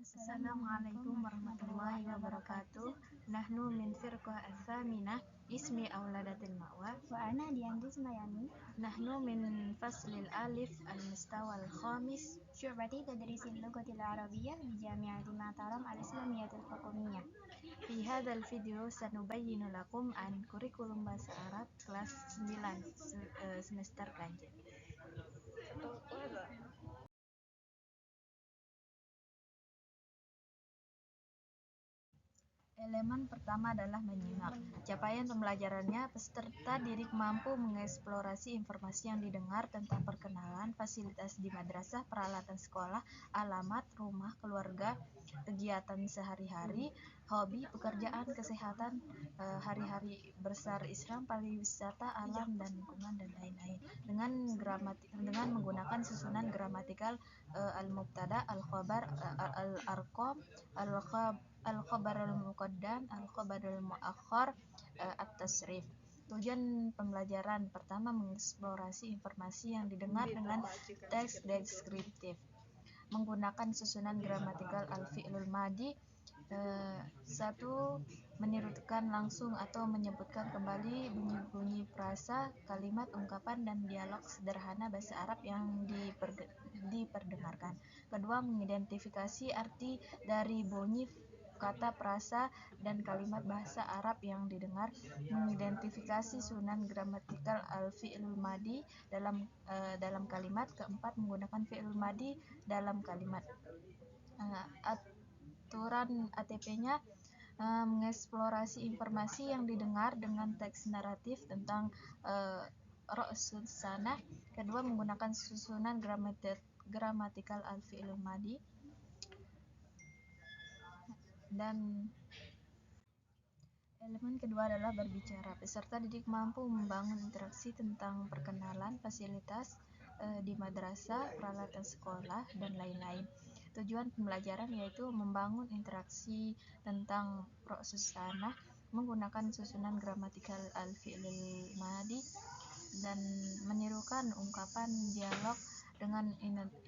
Assalamualaikum warahmatullahi wabarakatuh. Nahnu min firqah as-saminah ismi auladatil ma'wa wa ana Diandri Semayani nahnu min faslil alif al-mustawal khamis syu'bati tadrisil lughatil arabiyyah di Jami'ati Mataram al-Islamiyatil Hukumiyah. Fi hadzal video sanubayyinu lakum an kurikulum bahasa Arab kelas 9 semester ganjil. Elemen pertama adalah menyimak. Capaian pembelajarannya, peserta didik mampu mengeksplorasi informasi yang didengar tentang perkenalan, fasilitas di madrasah, peralatan sekolah, alamat, rumah, keluarga, kegiatan sehari-hari, hobi, pekerjaan, kesehatan, hari-hari besar Islam, pariwisata, alam dan lingkungan dan lain-lain. Dengan menggunakan susunan gramatikal al-mubtada, al-khabar, al-arqam, al-khabarul muqaddam, al-khabarul muakhar, at-tasrif. Tujuan pembelajaran pertama mengeksplorasi informasi yang didengar dengan teks deskriptif. Menggunakan susunan gramatikal al-fi'lul madi. 1. Menirukan langsung atau menyebutkan kembali bunyi-bunyi frasa, kalimat, ungkapan, dan dialog sederhana bahasa Arab yang diperdengarkan. Kedua, mengidentifikasi arti dari bunyi kata, frasa, dan kalimat bahasa Arab yang didengar. Mengidentifikasi susunan gramatikal al-fi'lul madi dalam kalimat. Keempat, menggunakan fi'lul madi dalam kalimat. Aturan ATP-nya, mengeksplorasi informasi yang didengar dengan teks naratif tentang Ra'sus Sanah. Kedua, menggunakan susunan gramatikal al-fi'lul madi. Dan elemen kedua adalah berbicara. Peserta didik mampu membangun interaksi tentang perkenalan, fasilitas di madrasah, peralatan sekolah, dan lain-lain. Tujuan pembelajaran yaitu membangun interaksi tentang Ra'sus Sanah, menggunakan susunan gramatikal al-fi'lul madi, dan menirukan ungkapan dialog dengan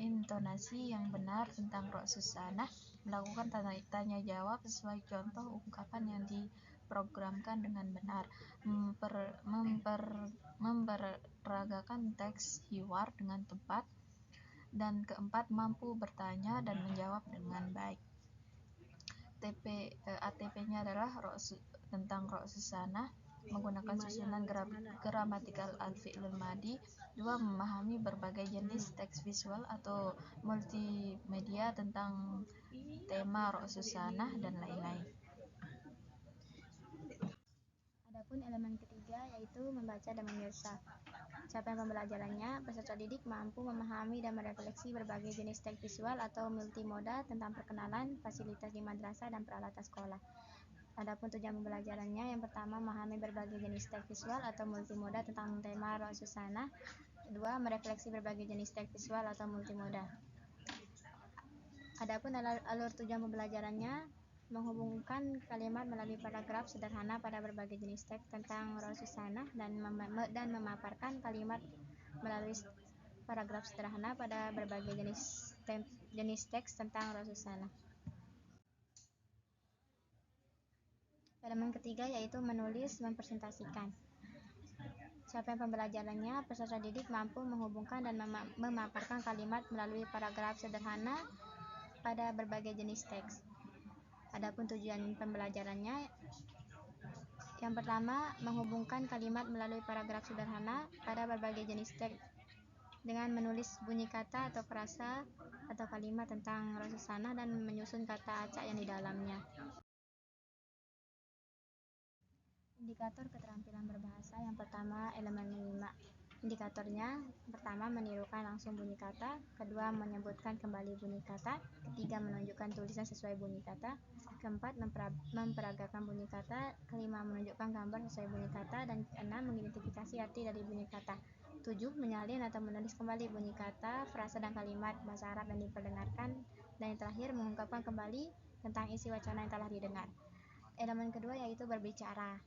intonasi yang benar tentang Ra'sus Sanah, melakukan tanya jawab sesuai contoh ungkapan yang diprogramkan dengan benar, memperagakan teks hiwar dengan tepat, dan keempat, mampu bertanya dan menjawab dengan baik. ATP-nya adalah tentang Ra'sus Sanah, menggunakan susunan gramatikal al-fi'lul madi. 2. Memahami berbagai jenis teks visual atau multimedia tentang tema Ra'sus Sanah dan lain-lain. Adapun elemen ketiga yaitu membaca dan menyusun. Capaian pembelajarannya, peserta didik mampu memahami dan merefleksi berbagai jenis teks visual atau multimoda tentang perkenalan, fasilitas di madrasah, dan peralatan sekolah. Adapun tujuan pembelajarannya, yang pertama, memahami berbagai jenis teks visual atau multimoda tentang tema Ra'sus Sanah. Kedua, merefleksi berbagai jenis teks visual atau multimoda. Adapun alur tujuan pembelajarannya, menghubungkan kalimat melalui paragraf sederhana pada berbagai jenis teks tentang Ra'sus Sanah dan memaparkan kalimat melalui paragraf sederhana pada berbagai jenis teks tentang Ra'sus Sanah. Elemen ketiga yaitu menulis mempresentasikan. Capaian pembelajarannya, peserta didik mampu menghubungkan dan memaparkan kalimat melalui paragraf sederhana pada berbagai jenis teks. Adapun tujuan pembelajarannya, yang pertama, menghubungkan kalimat melalui paragraf sederhana pada berbagai jenis teks dengan menulis bunyi kata atau frasa atau kalimat tentang Ra'sus Sanah dan menyusun kata acak yang di dalamnya. Indikator keterampilan berbahasa, yang pertama, elemen 5. Indikatornya, pertama, menirukan langsung bunyi kata. Kedua, menyebutkan kembali bunyi kata. Ketiga, menunjukkan tulisan sesuai bunyi kata. Keempat, memperagakan bunyi kata. Kelima, menunjukkan gambar sesuai bunyi kata. Dan keenam, mengidentifikasi arti dari bunyi kata. 7. Menyalin atau menulis kembali bunyi kata, frasa, dan kalimat bahasa Arab yang diperdengarkan. Dan yang terakhir, mengungkapkan kembali tentang isi wacana yang telah didengar. Elemen kedua yaitu berbicara.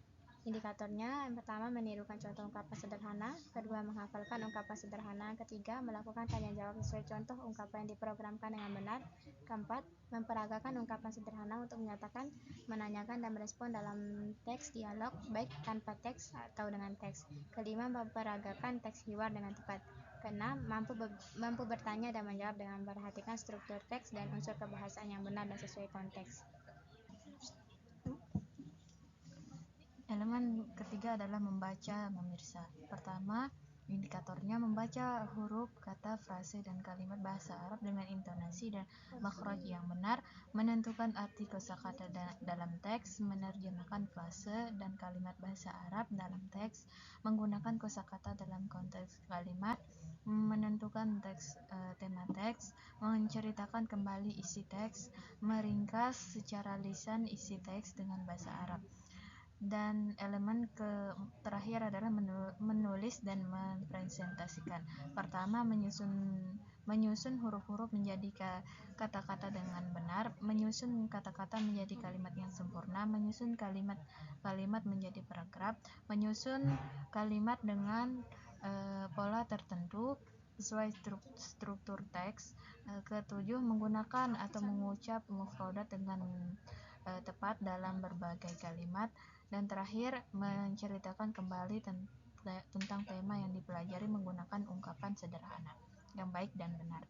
Indikatornya, yang pertama menirukan contoh ungkapan sederhana, kedua menghafalkan ungkapan sederhana, ketiga melakukan tanya jawab sesuai contoh ungkapan yang diprogramkan dengan benar, keempat memperagakan ungkapan sederhana untuk menyatakan, menanyakan dan merespon dalam teks dialog baik tanpa teks atau dengan teks, kelima memperagakan teks hiwar dengan tepat, keenam mampu bertanya dan menjawab dengan memperhatikan struktur teks dan unsur kebahasaan yang benar dan sesuai konteks. Elemen ketiga adalah membaca memirsa. Pertama, indikatornya membaca huruf, kata, frase, dan kalimat bahasa Arab dengan intonasi dan makhraj yang benar, menentukan arti kosakata dalam teks, menerjemahkan frase dan kalimat bahasa Arab dalam teks, menggunakan kosakata dalam konteks kalimat, menentukan tema teks, menceritakan kembali isi teks, meringkas secara lisan isi teks dengan bahasa Arab. Dan elemen terakhir adalah menulis dan mempresentasikan. Pertama, menyusun huruf-huruf menjadi kata-kata dengan benar, menyusun kata-kata menjadi kalimat yang sempurna, menyusun kalimat menjadi paragraf, menyusun kalimat dengan pola tertentu sesuai struktur teks. Ketujuh, menggunakan atau mengucap mufradat dengan tepat dalam berbagai kalimat. Dan terakhir, menceritakan kembali tentang tema yang dipelajari menggunakan ungkapan sederhana yang baik dan benar.